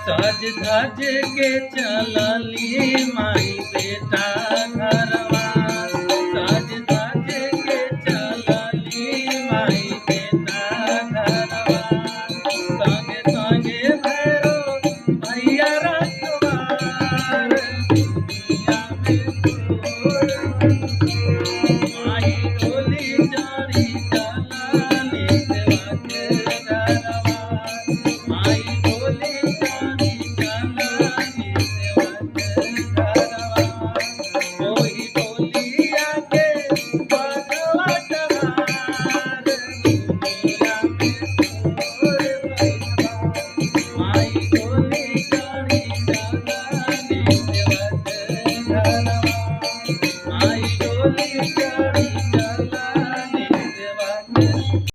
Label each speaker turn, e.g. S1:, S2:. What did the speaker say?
S1: सज धज के चलली माई बेटा घरवा, सज धज के चलली माई बेटा घरवा। संगे संगे भैरो भैया रखवार, दुनिया में तोर माई डोली चढ़ी चलली सेवा के घरवा, माई डोली Holy